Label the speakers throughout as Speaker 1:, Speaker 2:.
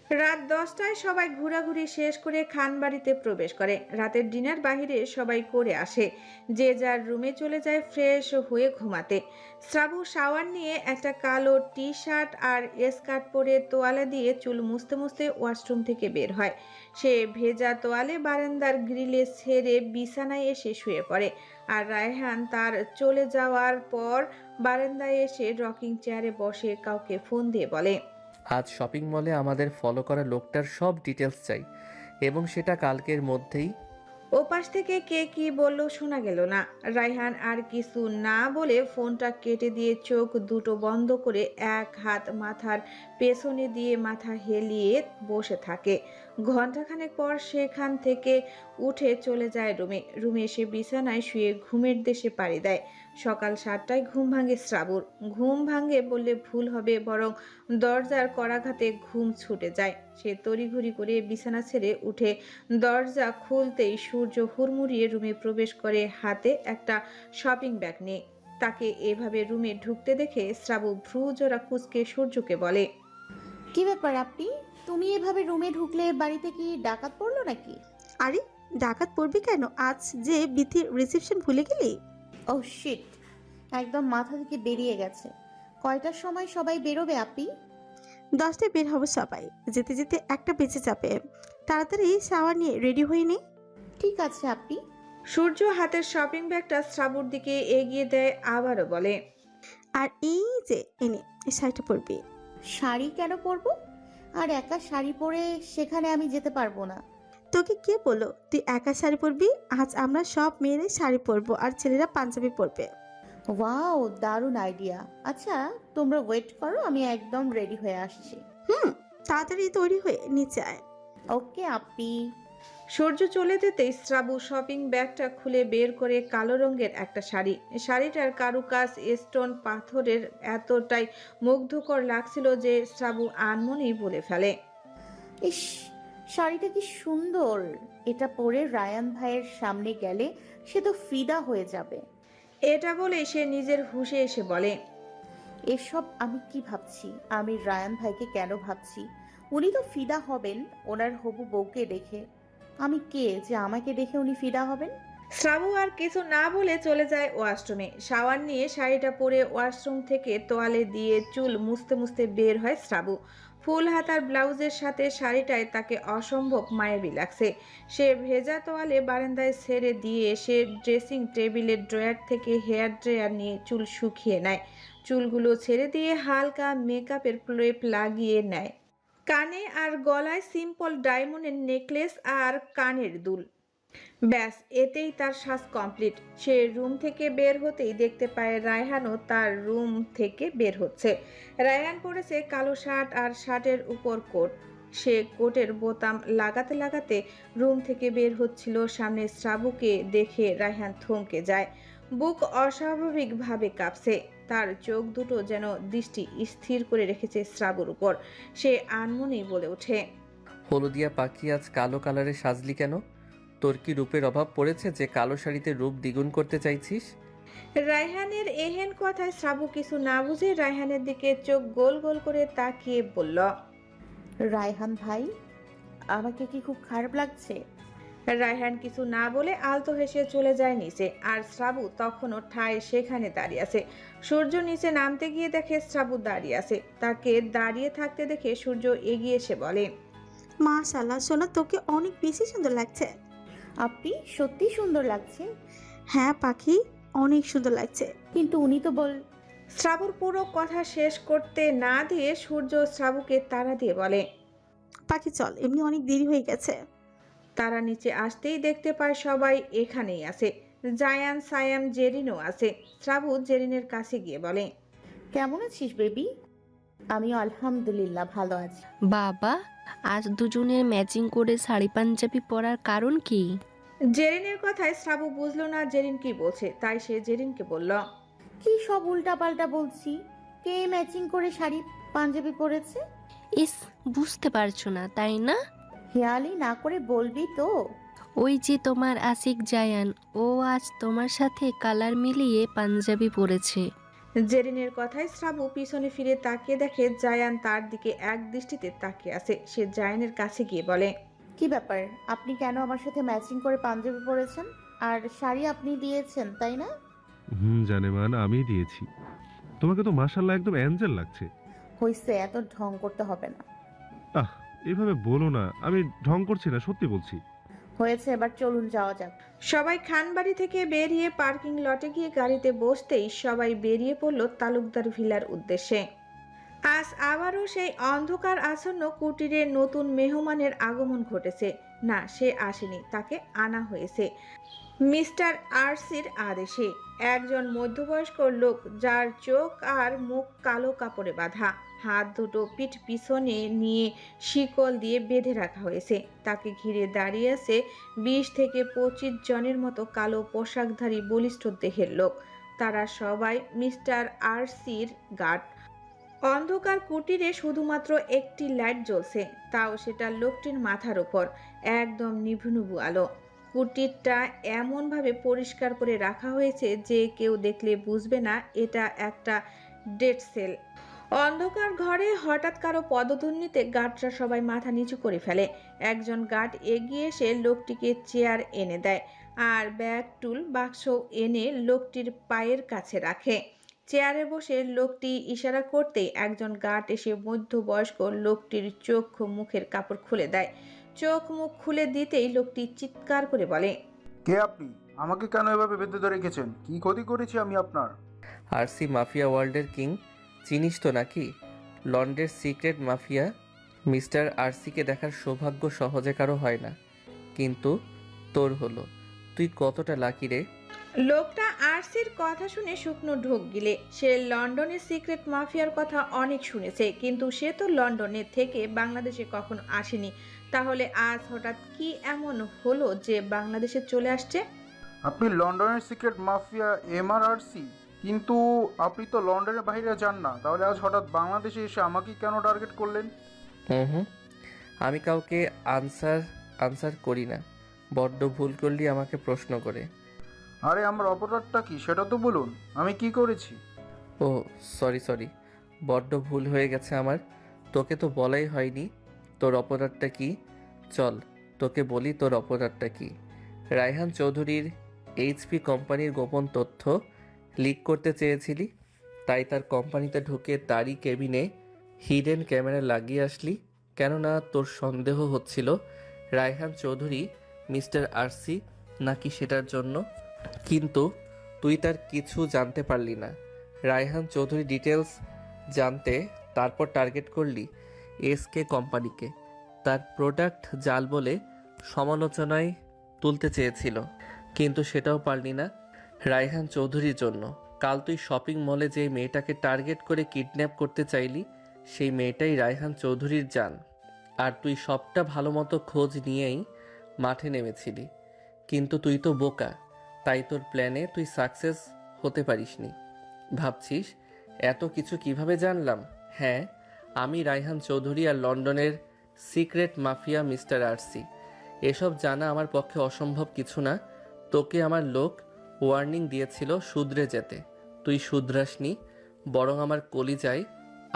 Speaker 1: রাত 10টায় সবাই ঘোরাঘুরি শেষ করে খানবাড়িতে প্রবেশ করে। রাতের ডিনার বাইরে সবাই করে আসে, যে যার রুমে চলে যায় ফ্রেশ হয়ে ঘুমাতে। শ্রাবু শাওয়ার নিয়ে একটা কালো টি শার্ট আর স্কার্ট পরে তোয়ালে দিয়ে চুল মুছতে মুছতে ওয়াশরুম থেকে বের হয়। সে ভেজা তোয়ালে বারান্দার গ্রিলে ছেড়ে বিছানায় এসে শুয়ে পড়ে। আর রায়হান তার চলে যাওয়ার পর বারান্দায় এসে রকিং চেয়ারে বসে কাউকে ফোন দিয়ে বলে,
Speaker 2: আজ শপিং মলে আমাদের ফলো করা লোকটার সব ডিটেলস চাই এবং সেটা কালকের মধ্যেই।
Speaker 1: ওপাশ থেকে কে কি বলল শোনা গেল না। রায়হান আর কিছু না বলে ফোনটা কেটে দিয়ে চোখ দুটো বন্ধ করে এক হাত মাথার পেছনে দিয়ে মাথা হেলিয়ে বসে থাকে। ঘন্টাখানেক পর সেখান থেকে উঠে চলে যায় রুমে এসে বিছানায় শুয়ে ঘুমের দেশে পাড়ি দেয়। সকাল 7টায় ঘুম ভাঙে শ্রাবুর। ঘুম ভাঙে বললে ভুল হবে, বরং দরজার করাঘাতে ঘুম ছুটে যায়। সে তড়িঘড়ি করে বিছানা ছেড়ে উঠে দরজা খুলতেই সূর্য হুড়মুড়িয়ে রুমে প্রবেশ করে, হাতে একটা শপিং ব্যাগ নিয়ে। তাকে এভাবে রুমে ঢুকতে দেখে শ্রাবু ভ্রু জোড়া কুঁচকে সূর্যকে বলে,
Speaker 3: কি ব্যাপার আপনি? তুমি এভাবে রুমে ঢুকলে বাড়িতে কি ডাকাত পড়লো নাকি?
Speaker 4: আরে ডাকাত পড়বি কেন? আজ যে বিথির রিসেপশন ভুলে গেলি?
Speaker 3: ও শিট, একদম মাথা থেকে বেরিয়ে গেছে। কয়টার সময় সবাই বেরোবে আপনি?
Speaker 4: 10টায় বের হবো সবাই, যেতে যেতে একটা বেঁচে যাবে। তাড়াতাড়ি শাওয়ার নিয়ে রেডি হয়ে নে।
Speaker 3: ঠিক আছে আপনি।
Speaker 1: সূর্য হাতের শপিং ব্যাগটা শ্রাবুর দিকে এগিয়ে দেয়, আবারও বলে,
Speaker 4: আর এই যে এনে এই শাড়িটা পরবি।
Speaker 3: শাড়ি কেন পরবো? আর একা শাড়ি পরে সেখানে আমি যেতে পারবো না।
Speaker 4: তোকে কে বললো তুই একা শাড়ি পরবি? আজ আমরা সব মেয়েরাই শাড়ি পরবো আর ছেলেরা পাঞ্জাবি পরবে।
Speaker 3: ওয়াও, দারুণ আইডিয়া। আচ্ছা তোমরা ওয়েট করো, আমি একদম রেডি হয়ে আসছি।
Speaker 4: তাড়াতাড়ি তৈরি হয়ে নিচে আয়।
Speaker 3: ওকে আপনি।
Speaker 1: সূর্য চলে যেতেই শ্রাবু শপিং ব্যাগটা খুলে বের করে কালো রঙের একটা শাড়ি। শাড়িটার কারুকাজ স্টোন পাথরের এতটাই মুগ্ধকর লাগছিল যে শ্রাবু আনমনেই বলে ফেলে,
Speaker 3: ইস, শাড়িটা কি সুন্দর! এটা পরে রায়ান ভাইয়ের সামনে গেলে সে তো ফিদা হয়ে যাবে।
Speaker 1: এটা বলে সে নিজের হুঁশে এসে বলে,
Speaker 3: এসব আমি কি ভাবছি? আমি রায়ান ভাইকে কেন ভাবছি? উনি তো ফিদা হবেন ওনার হবু বউকে দেখে। আমি কে যে আমাকে দেখে উনি ফিদা হবেন?
Speaker 1: শ্রাবু আর কিছু না বলে চলে যায় ওয়াশরুমে। শাওয়ার নিয়ে শাড়িটা পরে ওয়াশরুম থেকে তোয়ালে দিয়ে চুল মুছতে মুছতে বের হয় শ্রাবু। ফুল হাতার ব্লাউজের সাথে শাড়িটায় তাকে অসম্ভব মায়াবী লাগছে। সে ভেজা তোয়ালে বারান্দায় ছেড়ে দিয়ে এসে ড্রেসিং টেবিলের ড্রয়ার থেকে হেয়ার ড্রায়ার নিয়ে চুল শুকিয়ে নেয়। চুলগুলো ছেড়ে দিয়ে হালকা মেকআপের ক্লেপ লাগিয়ে নেয়। কানে আর গলায় সিম্পল ডায়মন্ডের নেকলেস আর কানের দুল। ব্যাস, এতেই তার সাজ কমপ্লিট। সে রুম থেকে বের হতেই দেখতে পায় রায়হানও তার রুম থেকে বের হচ্ছে। রায়হান পরেছে কালো শার্ট আর শার্টের উপর কোট। সে কোটের বোতাম লাগাতে লাগাতে রুম থেকে বের হচ্ছিল। সামনে শ্রাবুকে দেখে রায়হান থমকে যায়। বুক অস্বাভাবিকভাবে কাঁপছে। তার চোখ দুটো যেন দৃষ্টি স্থির করে রেখেছে শ্রাবুর উপর। সে আনমনেই বলে ওঠে,
Speaker 2: হলুদিয়া পাখি, আজ কালো কালারে সাজলি কেন? তোর কি রূপের অভাব পড়েছে যে কালো শাড়িতে রূপ দ্বিগুণ করতে চাইছিস?
Speaker 1: রায়হানের এহেন কথায় শ্রাবু কিছু না বুঝে রায়হানের দিকে চোখ গোল গোল করে তাকিয়ে বলল,
Speaker 3: রায়হান ভাই, আমাকে কি খুব খারাপ লাগছে?
Speaker 1: রায়হান কিছু না বলে আলতো হেসে চলে যায় নিচে। আর শ্রাবু তখনও ঠায় সেখানে দাঁড়িয়ে আছে। সূর্য নিচে নামতে গিয়ে দেখে শ্রাবু দাঁড়িয়ে আছে। তাকে দাঁড়িয়ে থাকতে দেখে সূর্য এগিয়ে এসে বলে,
Speaker 4: মাশাআল্লাহ সোনা, তোকে অনেক বেশি সুন্দর লাগছে।
Speaker 3: আপনি সত্যি সুন্দর লাগছে।
Speaker 4: হ্যাঁ পাখি, অনেক সুন্দর লাগছে।
Speaker 3: কিন্তু উনি তো
Speaker 1: শ্রাবুর পুরো কথা শেষ করতে না দিয়ে সূর্য শ্রাবুকে তাড়া দিয়ে বলে,
Speaker 4: পাখি চল, এমনি অনেক দেরি হয়ে গেছে।
Speaker 1: তারা নিচে আসতেই দেখতে পায় সবাই এখানেই আছে। জায়ান, সায়াম, জেরিনও আছে। শ্রাবু জেরিনের কাছে গিয়ে বলে,
Speaker 3: কেমন আছিস বেবি? আমি আলহামদুলিল্লাহ ভালো আছি।
Speaker 5: বাবা, আজ দুজনের ম্যাচিং করে শাড়ি পাঞ্জাবি পরার কারণ কি?
Speaker 1: জেরিনের কথায় শ্রাবু বুঝলো না জেরিন কি বলছে, তাই সে জেরিনকে বলল,
Speaker 3: কি সব উল্টাপাল্টা বলছি? কে ম্যাচিং করে শাড়ি পাঞ্জাবি পরেছে?
Speaker 5: ইস, বুঝতে পারছো না তাই না?
Speaker 3: হেয়ালি না করে বলবি তো।
Speaker 5: ওই যে তোমার আশিক জায়ান, ও আজ তোমার সাথে কালার মিলিয়ে পাঞ্জাবি পরেছে।
Speaker 1: জেরিনের কথায় শ্রাবু পিছনে ফিরে তাকিয়ে দেখে জায়ান তার দিকে এক দৃষ্টিতে তাকিয়ে আছে। সে জায়ানের কাছে গিয়ে বলে,
Speaker 3: কি ব্যাপার, আপনি কেন আমার সাথে ম্যাচিং করে পাঞ্জাবি পরেছেন? আর শাড়ি আপনি দিয়েছেন তাই না?
Speaker 6: জানেমান আমি দিয়েছি। তোমাকে তো মাশাআল্লাহ একদম অ্যাঞ্জেল লাগছে।
Speaker 3: হইছে, এত ঢং করতে হবে না।
Speaker 6: আহ, এভাবে বলো না, আমি ঢং করছি না, সত্যি বলছি।
Speaker 3: হয়েছে, এবার চলুন যাওয়া যাক।
Speaker 1: সবাই খানবাড়ি থেকে বেরিয়ে পার্কিং লটে গিয়ে গাড়িতে বসতেই সবাই বেরিয়ে পড়ল তালুকদার ভিলার উদ্দেশ্যে। আজ আবারও সেই অন্ধকার আচ্ছন্ন কুটিরে নতুন মেহমানের আগমন ঘটেছে। না, সে আসেনি, তাকে আনা হয়েছে মিস্টার আরসির আদেশে। একজন মধ্যবয়স্ক লোক, যার চোখ আর মুখ কালো কাপড়ে বাঁধা, হাত দুটো পিঠ পিছনে নিয়ে শিকল দিয়ে বেঁধে রাখা হয়েছে। তাকে ঘিরে দাঁড়িয়ে আছে 20 থেকে 25 জনের মতো কালো পোশাকধারী বলিষ্ঠ দেহের লোক। তারা সবাই মিস্টার আরসির গার্ড। অন্ধকার কুটিরে শুধুমাত্র একটি লাইট জ্বলছে, তাও সেটা লোকটির মাথার উপর, একদম নিভু নিভু আলো। কুটিরটা এমনভাবে পরিষ্কার করে রাখা হয়েছে যে কেউ দেখলে বুঝবে না এটা একটা ডেড সেল। অন্ধকার ঘরে হঠাৎ কারো পদধ্বনিতে গার্ডরা সবাই মাথা নিচু করে ফেলে। একজন গার্ড এগিয়ে এসে লোকটিকে চেয়ার এনে দেয় আর ব্যাগ টুল বাক্স এনে লোকটির পায়ের কাছে রাখে। চেয়ারে বসে লোকটি ইশারা করতেই একজন গার্ড এসে মধ্যবয়স্ক লোকটির চোখ মুখের কাপড় খুলে দেয়। চোখ মুখ খুলে দিতেই লোকটি চিৎকার করে বলে,
Speaker 7: কে আপনি? আমাকে কেন এভাবে বেঁধে ধরে রেখেছেন? কি ক্ষতি করেছি আমি আপনার?
Speaker 2: আরসি মাফিয়া ওয়ার্ল্ডের কিং, চিনিস তো নাকি? লন্ডনের সিক্রেট মাফিয়া। মিস্টার আরসিকে দেখার সৌভাগ্য সহজে কারো হয় না, কিন্তু তোর হলো। তুই কতটা লাকি রে।
Speaker 1: লোকটা আরসির কথা শুনে শুকনো ঢোক গিলে। সে লন্ডনের সিক্রেট মাফিয়ার কথা অনেক শুনেছে, কিন্তু সে তো লন্ডনে থেকে বাংলাদেশে কখনো আসেনি। তাহলে আজ হঠাৎ কি এমন হলো যে বাংলাদেশে চলে আসছে?
Speaker 7: আপনি লন্ডনের সিক্রেট মাফিয়া MRRC, কিন্তু আপনি তো লন্ডনের বাইরে যান না, তাহলে আজ হঠাৎ বাংলাদেশে এসে আমাকে কেন টার্গেট করলেন?
Speaker 2: হুম, আমি কাউকে আনসার করি না। বড্ড ভুল করলি আমাকে প্রশ্ন করে।
Speaker 7: আরে আমার অপরাধটা কি সেটা তো বলুন, আমি কি করেছি?
Speaker 2: ও সরি, বড্ড ভুল হয়ে গেছে আমার। তোকে তো বলাই হয়নি তোর অপরাধটা কি। চল তোকে বলি তোর অপরাধটা কি। রায়হান চৌধুরীর HP কোম্পানির গোপন তথ্য লিক করতে চেয়েছিলি, তাই তার কোম্পানিতে ঢুকে তারই কেবিনে হিডেন ক্যামেরা লাগিয়ে আসলি, কেননা তোর সন্দেহ হচ্ছিল রায়হান চৌধুরী মিস্টার আরসি নাকি, সেটার জন্য। কিন্তু তুই তার কিছু জানতে পারলি না। রায়হান চৌধুরী ডিটেলস জানতে তারপর টার্গেট করলি SK কোম্পানিকে। তার প্রোডাক্ট জাল বলে সমালোচনায় তুলতে চেয়েছিল, কিন্তু সেটাও পারলি না রায়হান চৌধুরীর জন্য। কাল তুই শপিং মলে যে মেয়েটাকে টার্গেট করে কিডন্যাপ করতে চাইলি, সেই মেয়েটাই রায়হান চৌধুরীর জান। আর তুই সবটা ভালো মতো খোঁজ নিয়েই মাঠে নেমেছিলি, কিন্তু তুই তো বোকা, তাই তোর প্ল্যানে তুই সাকসেস হতে পারিসনি। ভাবছিস এত কিছু কিভাবে জানলাম? হ্যাঁ, আমি রায়হান চৌধুরী আর লন্ডনের সিক্রেট মাফিয়া মিস্টার আরসি। এসব জানা আমার পক্ষে অসম্ভব কিছু না। তোকে আমার লোক ওয়ার্নিং দিয়েছিল শুধরে যেতে, তুই শুধরাসনি, বরং আমার কলিজায়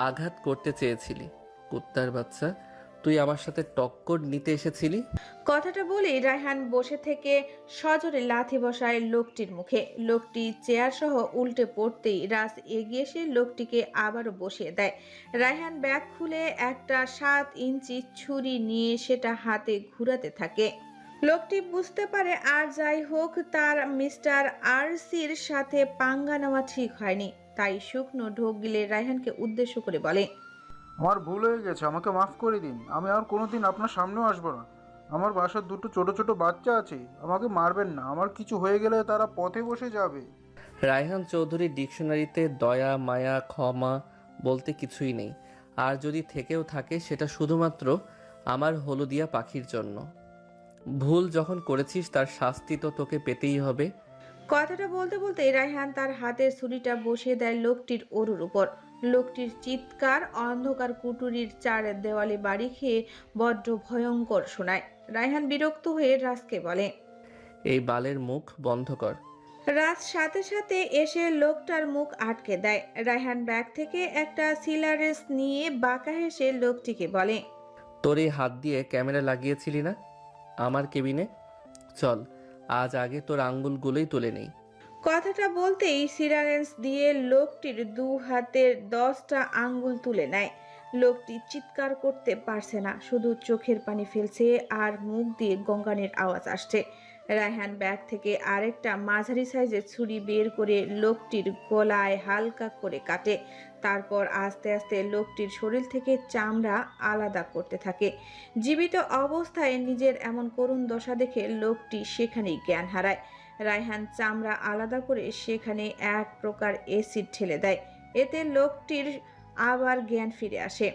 Speaker 2: আঘাত করতে চেয়েছিলি। কুত্তার বাচ্চা, তুই আমার সাথে টক্কর নিতে এসেছিলি।
Speaker 1: কথাটা বলেই রায়হান বসে থেকে সজোরে লাথি বসায় লোকটির মুখে। লোকটি চেয়ার সহ উল্টে পড়তেই রাজ এগিয়ে এসে লোকটিকে আবারও বসিয়ে দেয়। রায়হান ব্যাগ খুলে একটা 7 ইঞ্চি ছুরি নিয়ে সেটা হাতে ঘুরাতে থাকে। লোকটি বুঝতে পারে আর যাই হোক, তার মিস্টার আরসির সাথে পাঙ্গা নেওয়া ঠিক হয়নি। তাই শুকনো ঢোক গিলে রায়হানকে উদ্দেশ্য করে বলে,
Speaker 7: আমার ভুল হয়ে গেছে, আমাকে মাফ করে দিন। আমি আর কোনোদিন আপনার সামনেও আসবো না। আমার বাসার দুটো ছোট ছোট বাচ্চা আছে, আমাকে মারবেন না। আমার কিছু হয়ে গেলে তারা পথে বসে যাবে।
Speaker 2: রায়হান চৌধুরীর ডিকশনারিতে দয়া, মায়া, ক্ষমা বলতে কিছুই নেই। আর যদি থেকেও থাকে, সেটা শুধুমাত্র আমার হলুদিয়া পাখির জন্য। ভুল যখন করেছিস তার শাস্তি তো তোকে পেতেই হবে।
Speaker 1: কথাটা বলতে বলতে রায়হান তার হাতের ছুরিটা বসিয়ে দেয় লোকটির ওরুর উপর। লোকটির চিৎকার অন্ধকার কুটুরির চার দেওয়ালে বাড়ি খেয়ে বড্ড ভয়ঙ্কর শোনায়। রায়হান বিরক্ত হয়ে রাজকে বলে,
Speaker 2: এই বালের মুখ বন্ধ কর।
Speaker 1: রাত সাথে সাথে এসে লোকটার মুখ আটকে দেয়। রায়হান ব্যাগ থেকে একটা সিলারেস নিয়ে বাঁকা হেসে লোকটিকে বলে,
Speaker 2: তোর এই হাত দিয়ে ক্যামেরা লাগিয়েছিলি না আমার কেবিনে? চল আজ আগে তোর আঙ্গুলগুলোই তুলে নেই।
Speaker 1: কথাটা বলতেই সিলারেন্স দিয়ে লোকটির 2 হাতের 10টা আঙ্গুল তুলে নেয়। লোকটি চিৎকার করতে পারছে না, শুধু চোখের পানি ফেলছে আর মুখ দিয়ে গঙ্গানের আওয়াজ আসছে। রায়হান ব্যাগ থেকে আরেকটা মাঝারি সাইজের ছুরি বের করে লোকটির গলায় হালকা করে কাটে। তারপর আস্তে আস্তে লোকটির শরীর থেকে চামড়া আলাদা করতে থাকে। জীবিত অবস্থায় নিজের এমন করুণ দশা দেখে লোকটি সেখানেই জ্ঞান হারায়। রায়হান চামড়া আলাদা করে সেখানে এক প্রকার অ্যাসিড ঢেলে দেয়। এতে লোকটির আবার জ্ঞান ফিরে আসে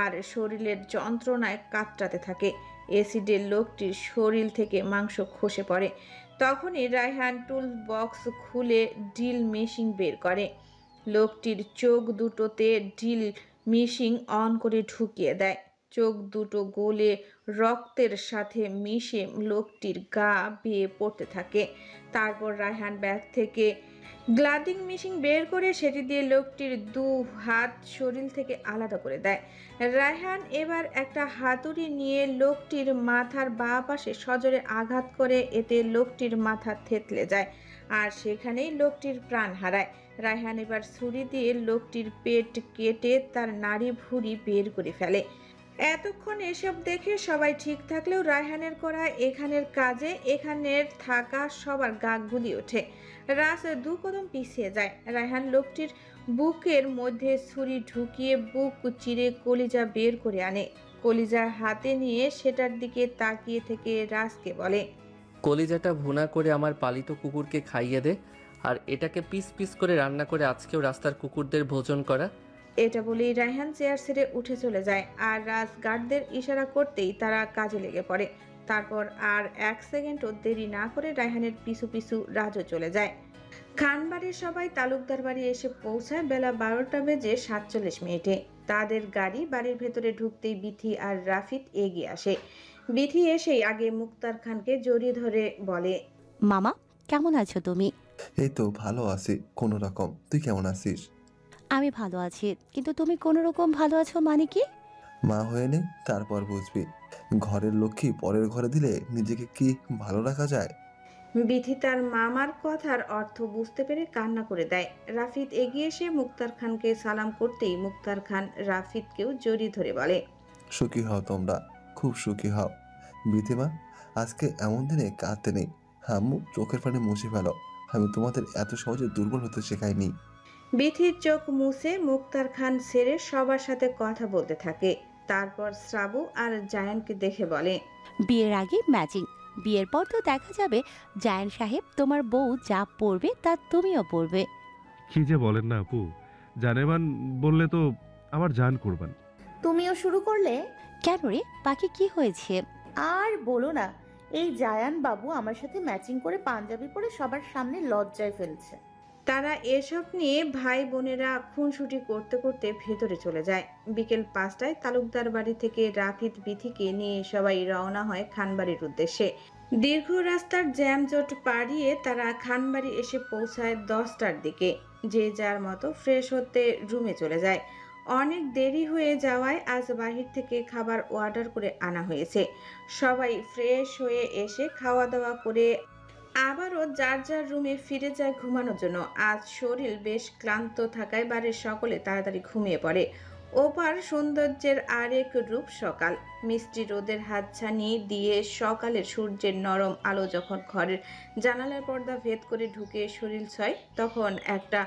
Speaker 1: আর শরীরের যন্ত্রণায় কাতরাতে থাকে। অ্যাসিডে লোকটির শরীর থেকে মাংস খসে পড়ে। তখনই রায়হান টুল বক্স খুলে ড্রিল মেশিন বের করে। লোকটির চোখ দুটোতে ড্রিল মেশিন অন করে ঢুকিয়ে দেয়। চোখ দুটো গলে রক্তের সাথে মিশে লোকটির গা বেয়ে পড়তে থাকে। তারপর রায়হান ব্যাগ থেকে গ্লাদিং মেশিন বের করে সেটি দিয়ে লোকটির 2 হাত শরীর থেকে আলাদা করে দেয়। রায়হান এবার একটা হাতুড়ি নিয়ে লোকটির মাথার বাঁ পাশে সজোরে আঘাত করে, এতে লোকটির মাথা থেতলে যায় আর সেখানেই লোকটির প্রাণ হারায়। রায়হান এবার ছুরি দিয়ে লোকটির পেট কেটে তার নাড়ি ভুঁড়ি বের করে ফেলে। এতক্ষণ এসব দেখে সবাই ঠিক থাকলেও রায়হানের করা এখানের কাজে এখানের থাকা সবার গা গুলি ওঠে। রাস 2 কদম পিছিয়ে যায়। রায়হান লোকটির বুকের মধ্যে ছুরি ঢুকিয়ে বুক চিরে কলিজা বের করে আনে। কলিজা হাতে নিয়ে সেটার দিকে তাকিয়ে থেকে রাসকে বলে,
Speaker 2: কলিজাটা ভুনা করে আমার পালিত কুকুরকে খাইয়ে দে, আর এটাকে পিস পিস করে রান্না করে আজকেও রাস্তার কুকুরদের ভোজন করা।
Speaker 1: এটা বলেই রায়হান চেয়ার ছেড়ে উঠে চলে যায় আর রাজ গার্ডদের ইশারা করতেই তারা কাজে লেগে পড়ে। তারপর আর 1 সেকেন্ডও দেরি না করে রায়হানের পিছু পিছু রাজও চলে যায়। খানবাড়ির সবাই তালুকদার বাড়ি এসে পৌঁছায় বেলা 12টা বেজে 47 মিনিটে। তাদের গাড়ি বাড়ির ভেতরে ঢুকতেই বিথি আর রাফিদ এগিয়ে আসে। বিথি এসেই আগে মুক্তার খানকে জড়িয়ে ধরে বলে,
Speaker 8: মামা কেমন আছো তুমি?
Speaker 9: এই তো ভালো আছি কোনো রকম। তুই কেমন আছিস?
Speaker 8: আমি ভালো আছি, কিন্তু তুমি কোনো রকম ভালো আছো মানে কি?
Speaker 9: মা হয়ে নে, তারপর বুঝবি। ঘরের লক্ষ্মী পরের ঘরে দিলে নিজেকে কি ভালো রাখা যায়?
Speaker 1: বিথি তার মামার কথার অর্থ বুঝতে পেরে কান্না করে দেয়। রাফিদ এগিয়ে এসে মুক্তার খানকে সালাম করতেই মুক্তার খান রাফিদকেও জড়িয়ে ধরে বলে,
Speaker 9: সুখী হও তোমরা, খুব সুখী হও। বিধিমা, আজকে এমন দিনে কাঁদতে নেই। আম্মু চোখের পানি মুছে ফেলো। আমি তোমাদের এত সহজে দুর্বল হতে শেখাইনি।
Speaker 1: বিথির চোখ মুছে মুক্তার খান ছেড়ে সবার সাথে কথা বলতে থাকে। তারপর শ্রাবু আর জায়ানকে দেখে বলে,
Speaker 8: বিয়ের আগে ম্যাচিং, বিয়ের পর তো দেখা যাবে জায়ান সাহেব তোমার বউ যা পড়বে তা তুমিও পড়বে।
Speaker 6: কি যে বলেন না আপু, জানেমান বললে তো আমার জান করবান।
Speaker 3: তুমিও শুরু করলে?
Speaker 8: কেন রে, বাকি কি হয়েছে?
Speaker 3: আর বলো না, এই জায়ান বাবু আমার সাথে ম্যাচিং করে পাঞ্জাবি পরে সবার সামনে লজ্জায় ফেলছে।
Speaker 1: তারা এসব নিয়ে ভাই বোনেরা খুনসুটি করতে করতে ভেতরে চলে যায়। বিকেল 5টায় তালুকদার বাড়ি থেকে রাফিদ বিথিকে নিয়ে সবাই রওনা হয় খানবাড়ির উদ্দেশ্যে। দীর্ঘ রাস্তার জ্যামজট পাড়িয়ে তারা খানবাড়ি এসে পৌঁছায় 10টার দিকে। যে যার মতো ফ্রেশ হতে রুমে চলে যায়। অনেক দেরি হয়ে যাওয়ায় আজ বাহির থেকে খাবার অর্ডার করে আনা হয়েছে। সবাই ফ্রেশ হয়ে এসে খাওয়া দাওয়া করে আবারও যার যার রুমে ফিরে যায় ঘুমানোর জন্য। আজ শরীর বেশ ক্লান্ত থাকায় বাড়ির সকলে তাড়াতাড়ি ঘুমিয়ে পড়ে। ওপার সৌন্দর্যের আরেক রূপ সকাল। মিষ্টি রোদের হাতছানি দিয়ে সকালের সূর্যের নরম আলো যখন ঘরের জানালার পর্দা ভেদ করে ঢুকে শরীর ছয়, তখন একটা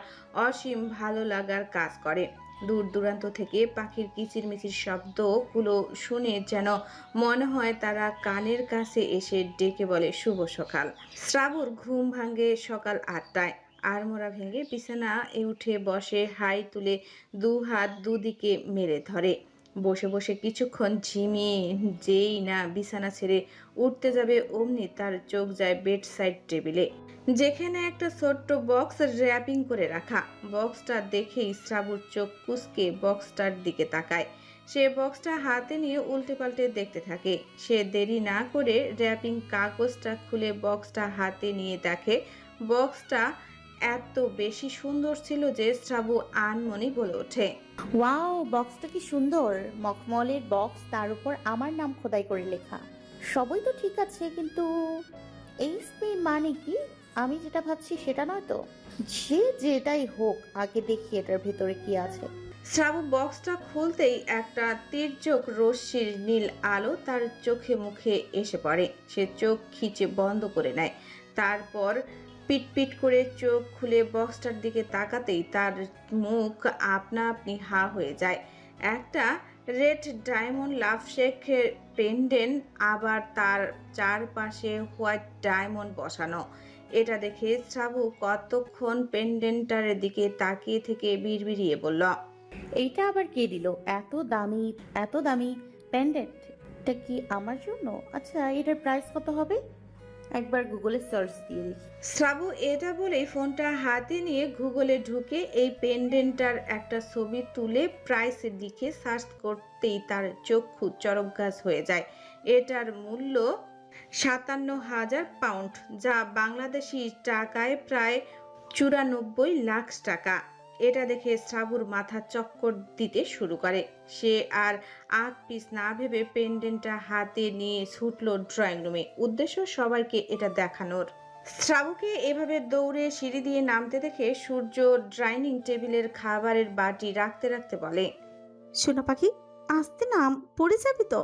Speaker 1: অসীম ভালো লাগার কাজ করে। দূর দূরান্ত থেকে পাখির কিচিরমিচির শব্দগুলো শুনে যেন মনে হয় তারা কানের কাছে এসে ডেকে বলে শুভ সকাল। শ্রাবুর ঘুম ভাঙে সকাল 8টায়। আড়মোড়া ভেঙে বিছানা উঠে বসে, হাই তুলে 2 হাত দুদিকে মেলে ধরে। বসে বসে কিছুক্ষণ ঝিমিয়ে যেই না বিছানা ছেড়ে উঠতে যাবে অমনি তার চোখ যায় বেড সাইড টেবিলে, যেখানে একটা ছোট্ট বক্স র্যাপিং করে রাখা। বক্সটা দেখেই শ্রাবুর চোখ কুঁচকে বক্সটার দিকে তাকায়। সে বক্সটা হাতে নিয়ে উল্টে পাল্টে দেখতে থাকে। সে দেরি না করে র্যাপিং কাগজটা খুলে বক্সটা হাতে নিয়ে দেখে বক্সটা এত বেশি সুন্দর ছিল যে শ্রাবু আনমনি বলে ওঠে।
Speaker 3: ওয়াও, বক্সটা কি সুন্দর! মখমলের বক্স, তার উপর আমার নাম খোদাই করে লেখা। সবই তো ঠিক আছে, কিন্তু এইচপি মানে কি? আমি যেটা ভাবছি সেটা নয় তো? যেটাই হোক, আগে দেখি এটার ভেতরে কি আছে।
Speaker 1: শ্রাবু বক্সটা খুলতেই একটা তীর্যক রশ্মির নীল আলো তার চোখে মুখে এসে পড়ে। সে চোখ খিচে বন্ধ করে নেয়। তারপর পিটপিট করে চোখ খুলে বক্সটার দিকে তাকাতেই তার মুখ আপনা আপনি হা হয়ে যায়। একটা রেড ডায়মন্ড লাভ শেক পেন্ডেন্ট, আবার তার চারপাশে হোয়াইট ডায়মন্ড বসানো। এটা দেখে শ্রাবু কতক্ষণ পেন্ডেন্টটার দিকে তাকিয়ে থেকে বিড়বিড়িয়ে বলল,
Speaker 3: এইটা আবার কে দিল? এত দামি প্যান্ডেন্ট? এটা কি আমার জন্য? আচ্ছা, এটার প্রাইস কত হবে? একবার গুগলে সার্চ দিয়ে দেখি।
Speaker 1: শ্রাবু এটা বলেই ফোনটা হাতে নিয়ে গুগলে ঢুকে এই পেন্ডেন্টটার একটা ছবি তুলে প্রাইস লিখে সার্চ করতেই তার চক্ষু চরকগাছ হয়ে যায়। এটার মূল্য ৫৭,০০০ পাউন্ড, যা বাংলাদেশি টাকায় প্রায় ৯৪ লাখ টাকা। এটা দেখে শ্রাবুর মাথা চক্কর দিতে শুরু করে। সে আর আগ পিছ না ভেবে পেন্ডেন্টটা হাতে নিয়ে ছুটল ড্রয়িং রুমে, উদ্দেশ্য সবাইকে এটা দেখানোর। শ্রাবুকে এভাবে দৌড়ে সিঁড়ি দিয়ে নামতে দেখে সূর্য ডাইনিং টেবিলের খাবারের বাটি রাখতে রাখতে বলে,
Speaker 4: সোনা পাখি, আসতে নাম, পড়ে যাবি তো।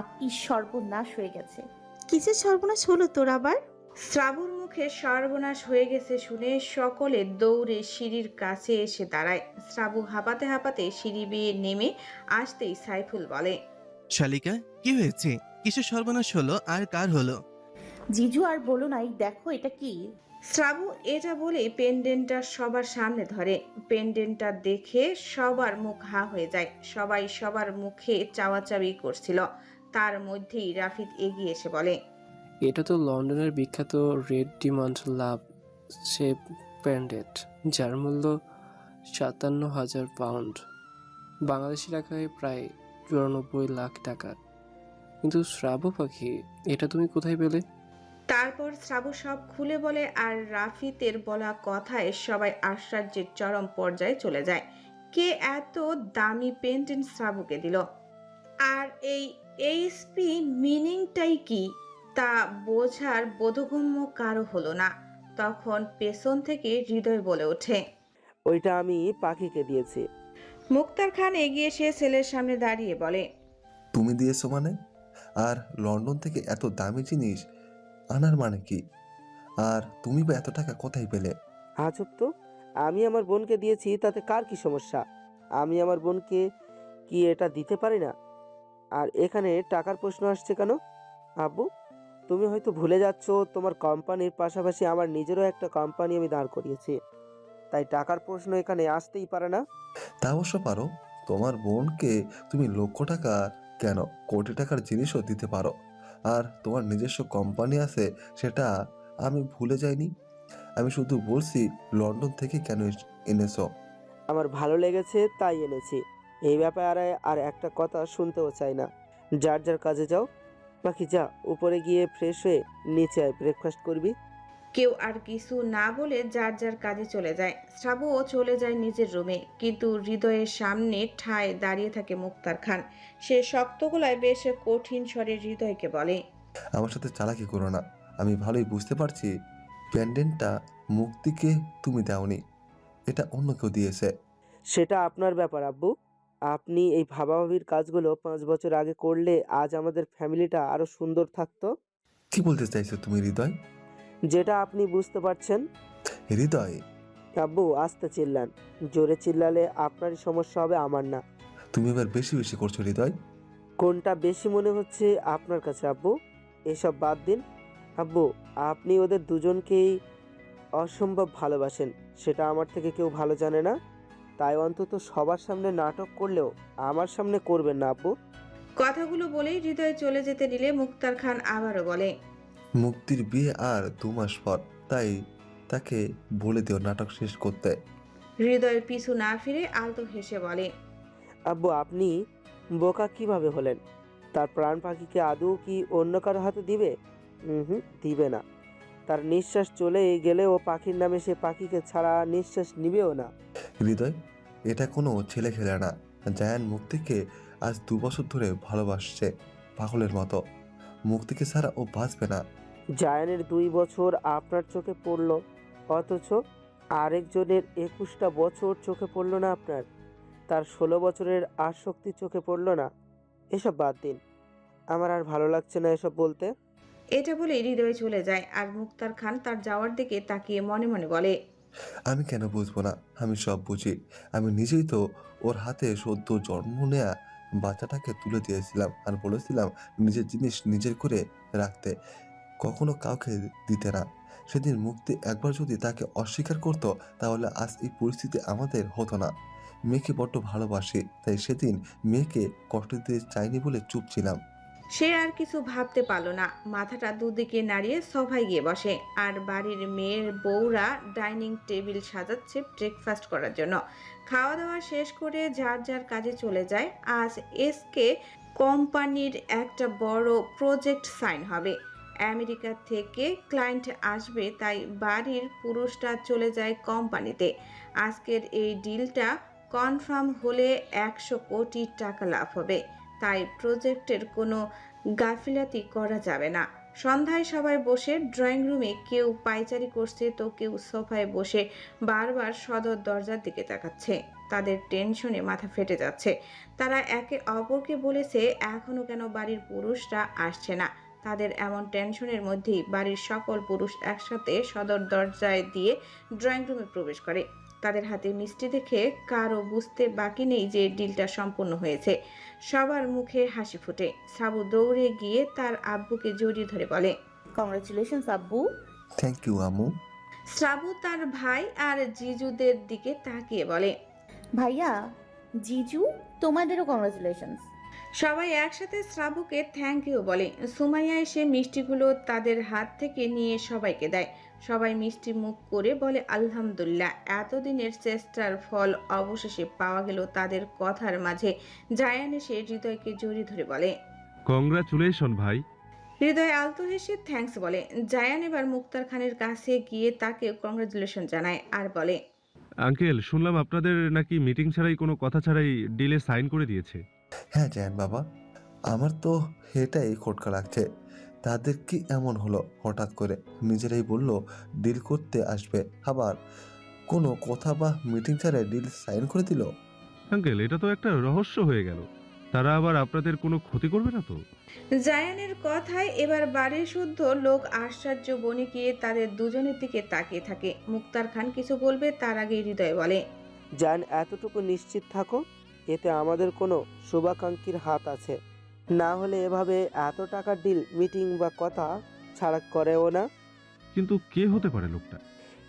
Speaker 3: আপনি সর্বনাশ হয়ে গেছে।
Speaker 4: কিসের সর্বনাশ হলো তোর আবার?
Speaker 1: শ্রাবুর মুখে সর্বনাশ হয়ে গেছে শুনে সকলে দৌড়ে সিঁড়ির কাছে এসে দাঁড়ায়। শ্রাবু হাঁপাতে হাঁপাতে সিঁড়ি বেয়ে নেমে আসতেই সাইফুল বলে,
Speaker 10: শালিকা, কি হয়েছে? কিসের সর্বনাশ হলো আর কার হলো?
Speaker 3: জিজু আর বলো নাই, দেখো এটা কি।
Speaker 1: শ্রাবু এটা বলে পেন্ডেন্টটা সবার সামনে ধরে। পেন্ডেন্টটা দেখে সবার মুখ হা হয়ে যায়। সবাই সবার মুখে চাওয়াচাওয়ি করছিল। তার মধ্যেই রাফিদ এগিয়ে এসে বলে,
Speaker 11: এটা তো লন্ডনের বিখ্যাত red demand love shape pendant, যার মূল্য ৫৭,০০০ পাউন্ড, বাংলাদেশি টাকায় প্রায় ৯৪ লাখ টাকা। কিন্তু শ্রাবু পাখি, এটা তুমি কোথায় পেলে?
Speaker 1: তারপর শ্রাবু সব খুলে বলে। আর রাফিতের বলা কথায় সবাই আশ্চর্যের চরম পর্যায়ে চলে যায়। কে এত দামি পেন্ডেন্ট শ্রাবুকে দিল? আর এই এইচপি মিনিংটাই কি তা বোঝার বোধগম্য কারো হলো না। তখন পেছন থেকে হৃদয় বলে ওঠে,
Speaker 12: ওইটা আমি পাখিকে দিয়েছি।
Speaker 1: মুক্তার খান এগিয়ে এসে ছেলের সামনে দাঁড়িয়ে বলে,
Speaker 9: তুমি দিয়েছো মানে? আর লন্ডন থেকে এত দামি জিনিস আনার মানে কি? আর তুমি বা এত টাকা কোথায় পেলে?
Speaker 12: আজব তো, আমি আমার বোনকে দিয়েছি, তাতে কার কি সমস্যা? আমি আমার বোনকে কি এটা দিতে পারি না? আর এখানে টাকার প্রশ্ন আসছে কেন? আব্বু, তুমি হয়তো ভুলে যাচ্ছ, তোমার কোম্পানির পাশাপাশি আমার নিজেরও একটা কোম্পানি আমি দাঁড় করিয়েছি, তাই টাকার প্রশ্ন এখানে আসতেই পারে না।
Speaker 9: তা অবশ্য পারো। তোমার বোনকে তুমি লক্ষ টাকা কেন কোটি টাকার জিনিসও দিতে পারো। আর তোমার নিজস্ব কোম্পানি আছে, সেটা আমি ভুলে যাইনি। আমি শুধু বলছি লন্ডন থেকে কেন এনেছো।
Speaker 12: আমার ভালো লেগেছে তাই এনেছি। এই ব্যাপারে আর একটা কথা শুনতেও চাই না। যার যার কাজে যাও। বাকি যা, উপরে গিয়ে ফ্রেশ হয়ে নিচে আয়, ব্রেকফাস্ট করবি।
Speaker 1: কেউ আর কিছু না বলে যার যার কাজে চলে যায়। শ্রাবুও চলে যায় নিজের রুমে, কিন্তু হৃদয়ের সামনে ঠায় দাঁড়িয়ে থাকে মুক্তার খান। সে শক্ত গলায় বেশ কঠিন স্বরে হৃদয়কে বলে,
Speaker 9: আমার সাথে চালাকি করো না। আমি ভালোই বুঝতে পারছি প্যান্ডেন্টটা মুক্তিকে তুমি দাওনি, এটা অন্য কেউ দিয়েছে।
Speaker 12: সেটা আপনার ব্যাপার আব্বু। আপনি এই ভাবাভাবির কাজগুলো 5 বছর আগে করলে আজ আমাদের ফ্যামিলিটা আরো সুন্দর থাকতো।
Speaker 9: কি বলতে চাইছো তুমি হৃদয়?
Speaker 12: যেটা আপনি বুঝতে পারছেন।
Speaker 9: হৃদয়,
Speaker 12: আব্বু আস্তে চিল্লান, জোরে চিল্লালে আপনারই সমস্যা হবে, আমার না।
Speaker 9: তুমি এবার বেশি বেশি করছো হৃদয়।
Speaker 12: কোনটা বেশি মনে হচ্ছে আপনার কাছে আব্বু? এসব বাদ দিন আব্বু, আপনি ওদের দুজনকেই অসম্ভব ভালোবাসেন, সেটা আমার থেকে কেউ ভালো জানে না। তাই অন্তত সবার সামনে নাটক করলেও আমার সামনে করবেন না আব্বু।
Speaker 1: কথাগুলো বলেই হৃদয় চলে যেতে নিলে মুক্তার খান আবারও বলে,
Speaker 9: মুক্তির বিয়ে আর 2 মাস পর, তাই তাকে বলে দিও নাটক শেষ করতে।
Speaker 1: হৃদয়ের পিছু না ফিরে আলতো হেসে বলে,
Speaker 12: আব্বু আপনি বোকা কিভাবে হলেন? তার প্রাণ পাখিকে আদৌ কি অন্য কারো হাতে দিবে? দিবে না। তার নিঃশ্বাস চলে গেলেও পাখির নামে সে পাখিকে ছাড়া নিঃশ্বাস নিবেও না।
Speaker 9: হৃদয়, এটা কোনো ছেলে খেলে না। জায়ান মুক্তিকে আজ 2 বছর ধরে ভালোবাসছে পাগলের মতো। মুক্তিকে ছাড়া ও বাঁচবে না।
Speaker 12: জায়ানের 2 বছর আপনার চোখে পড়ল, অথচ আরেকজনের 21টা বছর চোখে পড়ল না আপনার। তার 16 বছরের আসক্তি চোখে পড়ল না। এসব বাদ দিন, আমার আর ভালো লাগছে না এসব বলতে।
Speaker 1: এটা বলে হৃদয়ে চলে যায় আর মুক্তার খান তার যাওয়ার দিকে তাকিয়ে মনে মনে বলে,
Speaker 9: আমি কেন বুঝবো না? আমি সব বুঝি। আমি নিজেই তো ওর হাতে সদ্য জন্ম নেয়া বাচ্চাটাকে তুলে দিয়েছিলাম আর বলেছিলাম নিজের জিনিস নিজের করে রাখতে, কখনো কাউকে দিতে না। সেদিন মুক্তি একবার যদি তাকে অস্বীকার করতো তাহলে আজ এই পরিস্থিতি আমাদের হতো না। মেয়েকে বড্ড ভালোবাসি, তাই সেদিন মেয়েকে কষ্ট দিতে চাইনি বলে চুপ ছিলাম।
Speaker 1: সে আর কিছু ভাবতে পারল না। মাথাটা দুদিকে নাড়িয়ে সোফায় গিয়ে বসে আর বাড়ির মেয়ের বউরা ডাইনিং টেবিল সাজাচ্ছে ব্রেকফাস্ট করার জন্য। খাওয়া দাওয়া শেষ করে যার যার কাজে চলে যায়। আজ এসকে কোম্পানির একটা বড় প্রজেক্ট সাইন হবে। আমেরিকা থেকে ক্লায়েন্ট আসবে, তাই বাড়ির পুরুষটা চলে যায় কোম্পানিতে। আজকের এই ডিলটা কনফার্ম হলে 100 কোটি টাকা লাভ হবে, তাই প্রজেক্টের কোনো গাফিলাতি করা যাবে না। সন্ধ্যায় সবাই বসে ড্রয়িং রুমে, কেউ পায়চারি করছে তো কেউ সোফায় বসে বারবার সদর দরজার দিকে তাকাচ্ছে। তাদের টেনশনে মাথা ফেটে যাচ্ছে। তারা একে অপরকে বলেছে এখনো কেন বাড়ির পুরুষরা আসছে না। তাদের এমন টেনশনের মধ্যেই বাড়ির সকল পুরুষ একসাথে সদর দরজায় দিয়ে ড্রয়িং রুমে প্রবেশ করে। তাদের হাতে মিষ্টি দেখে কারো বুঝতে বাকি নেই যে ডিলটা সম্পূর্ণ হয়েছে। সবার মুখে হাসি ফুটে। সাবু দৌড়ে গিয়ে তার আব্বুকে জড়িয়ে ধরে বলে,
Speaker 3: কংগ্রাচুলেশনস আব্বু।
Speaker 9: থ্যাংক ইউ আম্মু।
Speaker 1: শ্রাবু তার ভাই আর জিজুদের দিকে তাকিয়ে বলে,
Speaker 3: ভাইয়া, জিজু, তোমাদেরও কংগ্রাচুলেশনস।
Speaker 1: সবাই একসাথে শ্রাবুকে থ্যাংক ইউ বলে। সুমাইয়া এসে মিষ্টিগুলো তাদের হাত থেকে নিয়ে সবাইকে দেয়। সবাই মিষ্টি মুখ করে বলে আলহামদুলিল্লাহ, এতদিনের চেষ্টার ফল অবশেষে পাওয়া গেল। তাদের কথার মাঝে জায়ান এসে হৃদয়কে জড়িয়ে ধরে বলে,
Speaker 6: কংগ্রাচুলেশন ভাই।
Speaker 1: হৃদয় আলতো হেসে থ্যাঙ্কস বলে। জায়ান এবার মুক্তার খানের কাছে গিয়ে তাকে কংগ্রাচুলেশন জানায় আর বলে,
Speaker 6: আঙ্কেল, শুনলাম আপনাদের নাকি মিটিং ছাড়াই কোনো কথা ছাড়াই ডিলে সাইন করে দিয়েছে।
Speaker 9: হ্যাঁ জায়ান বাবা, আমার তো এটাই খটকা লাগছে। তাদের কি এমন হলো হঠাৎ করে নিজেরাই বলল ডিল করতে আসবে, আবার কোনো কথা বা মিটিং ছাড়াই ডিল সাইন করে দিল?
Speaker 6: আঙ্কেল, এটা তো একটা রহস্য হয়ে গেল। তারা আবার আপনাদের কোনো ক্ষতি করবে না তো?
Speaker 1: জায়ানের কথায় এবার বাড়ির শুদ্ধ লোক আশ্চর্য বনে গিয়ে তাদের দুজনের দিকে তাকিয়ে থাকে। মুক্তার খান কিছু বলবে তার আগে হৃদয় বলে,
Speaker 12: জান, এতটুকু নিশ্চিত থাকো, এতে আমাদের কোনো শুভাকাঙ্ক্ষীর হাত আছে। না হলে এভাবে এত টাকার ডিল মিটিং বা কথা ছাড়া করেও না।
Speaker 6: কিন্তু কে হতে পারে লোকটা?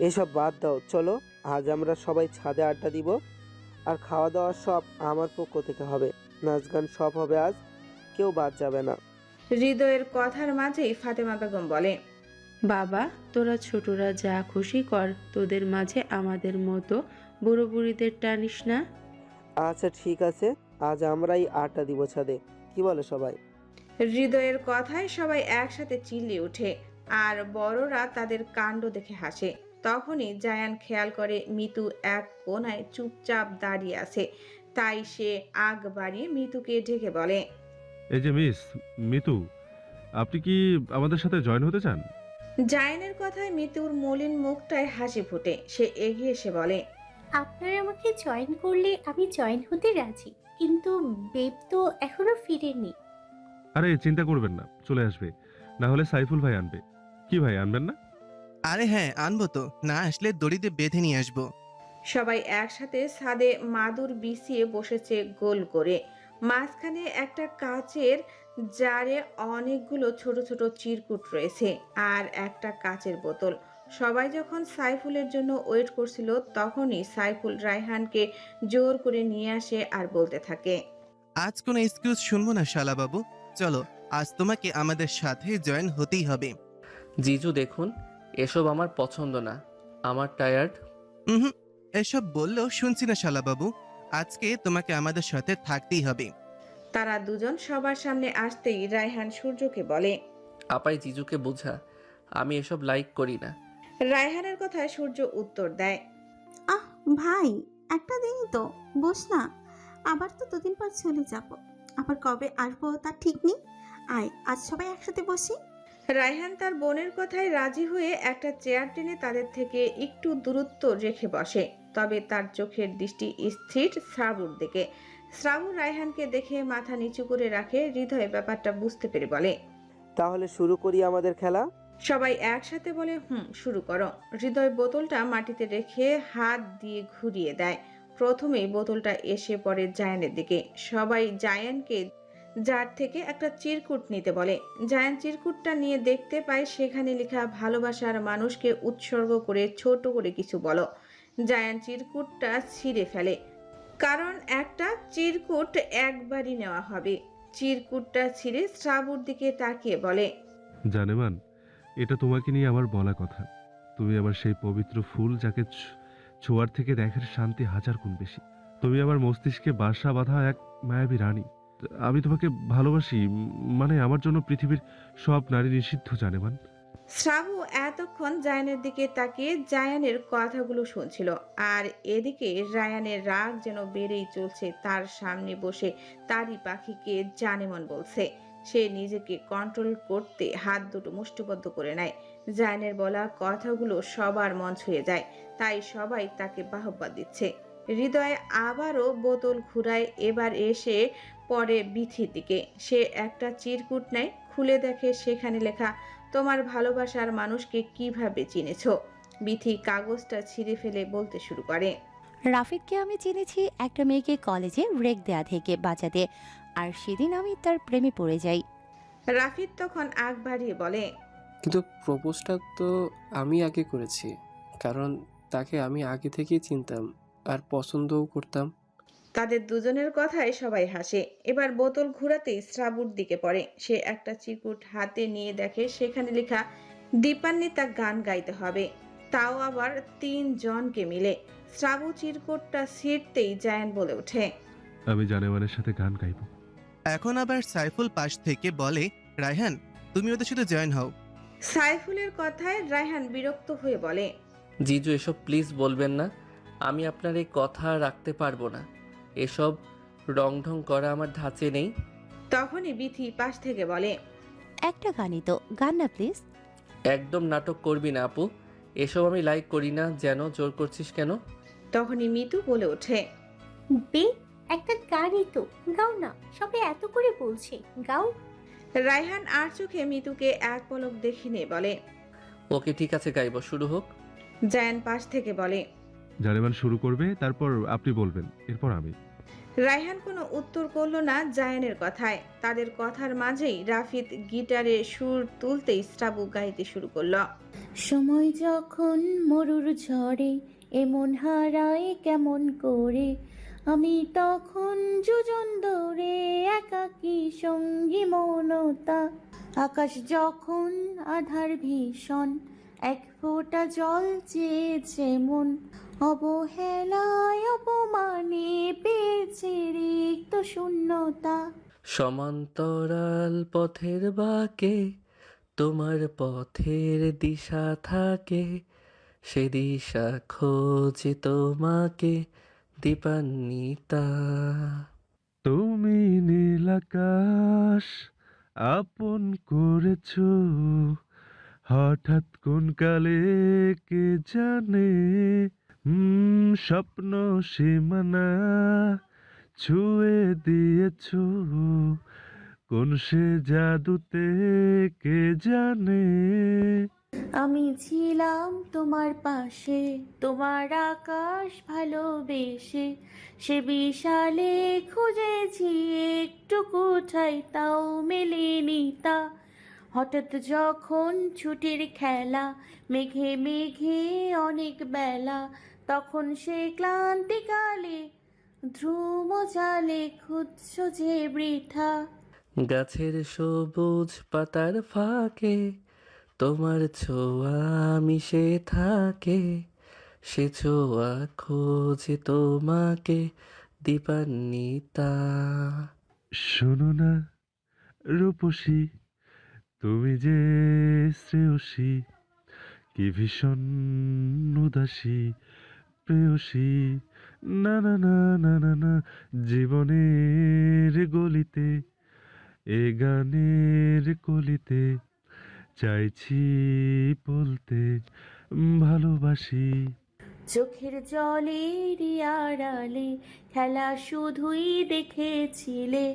Speaker 12: এসব বাদ দাও, চলো আজ আমরা সবাই ছাদে আড্ডা দিব। আর খাওয়া দাওয়া সব আমার পক্ষ থেকে হবে। নাচ গান সব হবে আজ, কেউ বাদ যাবে না।
Speaker 1: হৃদয়ের কথার মাঝেই ফাতেমা বেগম বলে,
Speaker 13: বাবা, তোরা ছোটরা যা খুশি কর, তোদের মাঝে আমাদের মতো বুড়ো বুড়িদের টানিস না।
Speaker 12: আচ্ছা ঠিক আছে, আজ আমরাই আড্ডা দিব ছাদে, কি বলে সবাই?
Speaker 1: হৃদয়ের কথায় সবাই একসাথে চিল্লিয়ে ওঠে আর বড়রা তাদের কাণ্ড দেখে হাসে। তখনই জায়ান খেয়াল করে মিতু এক কোণায় চুপচাপ দাঁড়িয়ে আছে। তাই সে আগ বাড়িয়ে মিতুকে ডেকে বলে,
Speaker 6: এই যে মিস মিতু, আপনি কি আমাদের সাথে জয়েন হতে চান?
Speaker 1: জায়ানের কথায় মিতুর মলিন মুখটায় হাসি ফুটে। সে এগিয়ে এসে বলে,
Speaker 14: আপনারা আমাকে জয়েন করলে আমি জয়েন হতে রাজি, কিন্তু বেব তো এখনো ফিরেনি।
Speaker 6: আরে চিন্তা করবেন না, চলে আসবে। না হলে সাইফুল ভাই আনবে। কি ভাই, আনবেন না?
Speaker 10: আরে হ্যাঁ, আনবো তো, না আসলে দড়িতে বেঁধে নিয়ে আসবো।
Speaker 1: সবাই একসাথে ছাদে মাদুর বিছিয়ে বসেছে গোল করে। মাঝখানে একটা কাচের জারে অনেকগুলো ছোট ছোট চিরকুট রয়েছে আর একটা কাচের বোতল। সবাই যখন সাইফুলের জন্য ওয়েট করছিল তখনই সাইফুল রায়হানকে জোর করে নিয়ে আসে আর বলতে থাকে,
Speaker 10: আজ কোনো এক্সকিউজ শুনবো না শালা বাবু, চলো আজ তোমাকে আমাদের সাথে জয়েন হতেই হবে।
Speaker 2: জিজু দেখুন, এসব আমার পছন্দ না, আমার টায়ার্ড।
Speaker 10: হুম, এসব বললেও শুনছি না শালা বাবু, আজকে তোমাকে আমাদের সাথে থাকতেই হবে।
Speaker 1: তারা দুজন সবার সামনে আসতেই রায়হান সূর্যকে বলে,
Speaker 2: আপাই জিজুকে বোঝা, আমি এসব লাইক করি না।
Speaker 1: রায়হানের কথায় সূর্য উত্তর দেয়,
Speaker 4: আহ ভাই, একটা দিনই তো, বস না। আবার তো দুদিন পর চলে যাব, আবার কবে আসবো তার ঠিক নেই। আয় আজ সবাই একসাথে বসি।
Speaker 1: রায়হান তার বোনের কথায় রাজি হয়ে একটা চেয়ার টেনে তাদের থেকে একটু দূরত্ব রেখে বসে। তবে তার চোখের দৃষ্টি স্থির শ্রাবুর দিকে। শ্রাবু রায়হানকে দেখে মাথা নিচু করে রাখে। হৃদয় ব্যাপারটা বুঝতে পেরে বলে,
Speaker 12: তাহলে শুরু করি আমাদের খেলা।
Speaker 1: সবাই একসাথে বলে শুরু করো। হৃদয় বোতলটা মাটিতে রেখে হাত দিয়ে ঘুরিয়ে দেয়। প্রথমেই বোতলটা এসে পড়ে জায়ানের দিকে। সবাই জায়ানকে জার থেকে একটা চিরকুট নিতে বলে। জায়ান চিরকুটটা নিয়ে দেখতে পায় সেখানে লেখা, ভালোবাসার মানুষকে উৎসর্গ করে ছোট করে কিছু বলো। জায়ান চিরকুটটা ছিঁড়ে ফেলে, কারণ একটা চিরকুট একবারই নেওয়া হবে। চিরকুটটা ছিঁড়ে শ্রাবুর দিকে তাকিয়ে বলে,
Speaker 6: জানেমান, এটা তোমাকে নিয়ে আমার বলা কথা। তুমি আমার সেই পবিত্র ফুল, যাকে ছোঁয়ার থেকে দেখার শান্তি হাজার গুণ বেশি। তুমি আমার মস্তিষ্কে বাসা বাঁধা এক মায়াবী রানী। আমি তোমাকে ভালোবাসি, মানে আমার জন্য পৃথিবীর সব নারী নিষিদ্ধ, জানেমান।
Speaker 1: শ্রাবু এতক্ষণ জায়ানের দিকে তাকিয়ে জায়ানের কথাগুলো শুনছিল। আর এদিকে রায়ানের রাগ যেন বেড়েই চলছে। তার সামনে বসে তারই পাখিকে জানেমন বলছে। সে নিজেকে কন্ট্রোল করতে হাত দুটো মুষ্টিবদ্ধ করে নেয়। জায়ানের বলা কথাগুলো সবার মন ছুঁয়ে যায়, তাই সবাই তাকে বাহবা দিচ্ছে। হৃদয় আবারও বোতল ঘুরায়, এবার এসে পড়ে বিথির দিকে। সে একটা চিরকুট নেয়, খুলে দেখে সেখানে লেখা, তোমার ভালোবাসার মানুষকে কিভাবে চিনেছো। বিথি কাগজটা ছিঁড়ে ফেলে বলতে শুরু করে,
Speaker 8: রাফিদকে আমি চিনেছি একটা মেয়েকে কলেজে রেক দেয়া থেকে বাঁচাতে, আর সেদিন আমি তার প্রেমে পড়ে যাই।
Speaker 1: রাফিদ তখন আগ বাড়িয়ে বলে,
Speaker 11: কিন্তু প্রপোজটা তো আমি আগে করেছি, কারণ তাকে আমি আগে থেকেই চিনতাম আর পছন্দও করতাম।
Speaker 1: তাদের দুজনের কথায় সবাই হাসে। এবার বোতল ঘুরাতেই শ্রাবুর দিকে পড়ে। সে একটা চিরকুট হাতে নিয়ে দেখে সেখানে লেখা, দীপান্বিতা গান গাইতে হবে, তাও আবার 3 জনকে মিলে। শ্রাবু চিরকুটটা ছিঁড়তেই জায়ান বলে ওঠে,
Speaker 6: আমি জানেমানের সাথে গান গাইব।
Speaker 10: এখন আবার সাইফুল পাশ থেকে বলে, রায়হান তুমি ওদের সাথে জয়েন হও।
Speaker 1: সাইফুলের কথায় রায়হান বিরক্ত হয়ে বলে,
Speaker 2: জিজু এসব প্লিজ বলবেন না। আমি আপনার এই কথা রাখতে পারবো না। এসব রংঢং করা আমার ধাঁচে নেই।
Speaker 1: তখনই বিথি পাশ থেকে বলে,
Speaker 8: একটা গানই তো, গান না প্লিজ।
Speaker 2: একদম নাটক করবি না আপু, এসব আমি লাইক করি না। যেন জোর করছিস কেন?
Speaker 1: তখনই মিতু বলে ওঠে,
Speaker 14: বে, একটা গানই তো, গাও না, সবাই এত করে বলছে, গাও।
Speaker 1: রায়হান আর চোখে মিতুকে এক পলক দেখে নিয়ে বলে,
Speaker 2: ওকে ঠিক আছে, গাইব, শুরু হোক।
Speaker 1: জায়ান পাশ থেকে বলে,
Speaker 6: জানেমান শুরু করবে, তারপর আপনি বলবেন, এরপর আমি।
Speaker 1: রায়হান কোনো উত্তর করলো না জায়ানের কথায়। তাদের কথার মাঝেই রাফিদ গিটারে সুর তুলতেই শ্রাবু গাইতে শুরু করলো,
Speaker 3: সময় যখন মরুর ঝড়ে এমন হারায় কেমন করে, আমি তখন যোজন দৌড়ে একাকী সঙ্গী মনতা, আকাশ যখন আধার ভীষণ এক ফোঁটা জল চেয়েছে মন, অবহেলায় অপমানে পেয়েছে রিক্ত শূন্যতা।
Speaker 2: সমান্তরাল পথের বাঁকে তোমার পথের দিশা থাকে, সে দিশা খোঁজে তোমাকে দীপান্বিতা।
Speaker 6: তুমি নীল আকাশ আপন করেছো, হঠাৎ কোন কালে কে জানে, স্বপ্ন সীমানা ছুঁয়ে দিয়েছো, কোন সে জাদুতে কে জানে।
Speaker 3: আমি ছিলাম তোমার পাশে, তোমার আকাশ ভালোবেসে, সে বিশালে খুঁজেছি একটু কোথায়, তাও মেলেনি তা। হঠাৎ যখন ছুটির খেলা, মেঘে মেঘে অনেক বেলা, তখন সে ক্লান্তিকালে ধ্রুম জালে খুঁজছ যে বৃথা।
Speaker 2: গাছের সবুজ পাতার ফাঁকে তোমার ছোঁয়া মিশে থাকে, সে ছোঁয়া খোঁজে তোমাকে দীপান্বিতা।
Speaker 6: শোনো না রূপসী, তুমি যে শ্রেয়সী, কি ভীষণ উদাসী প্রেয়সী, না না না না না না, জীবনের গলিতে এ গানের কলিতে চাইছি বলতে ভালোবাসি।
Speaker 15: চোখের জলের আড়ালে খেলা শুধুই দেখেছিলে,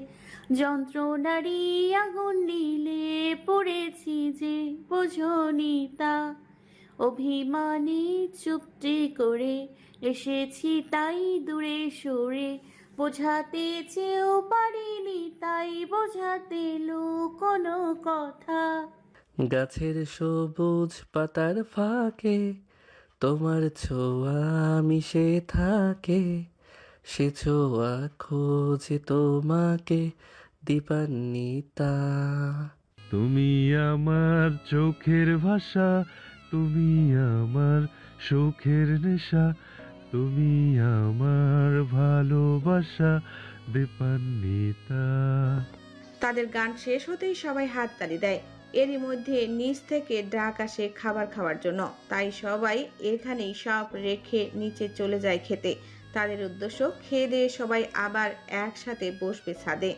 Speaker 15: যন্ত্রণারই আগুন নীলে পড়েছি যে বোঝনি তা, অভিমানে চুপটি করে এসেছি তাই দূরে সরে, বোঝাতে চেয়েও পারিনি তাই বোঝাতে কোনো কথা।
Speaker 11: গাছের সবুজ পাতার ফাঁকে তোমার ছোঁয়া মিশে থাকে, সে ছোঁয়া খোঁজে তোমাকে দীপান্বিতা।
Speaker 6: তুমি আমার চোখের ভাষা, তুমি আমার সুখের নেশা, তুমি আমার ভালোবাসা দীপান্বিতা।
Speaker 1: তাদের গান শেষ হতেই সবাই হাততালি দেয়। এরই মধ্যে নিচ থেকে ডাক আসে খাবার খাওয়ার জন্য, তাই সবাই এখানেই সব রেখে নিচে চলে যায় খেতে। তাদের উদ্দেশ্য খেয়ে দিয়ে সবাই আবার একসাথে বসবে ছাদে।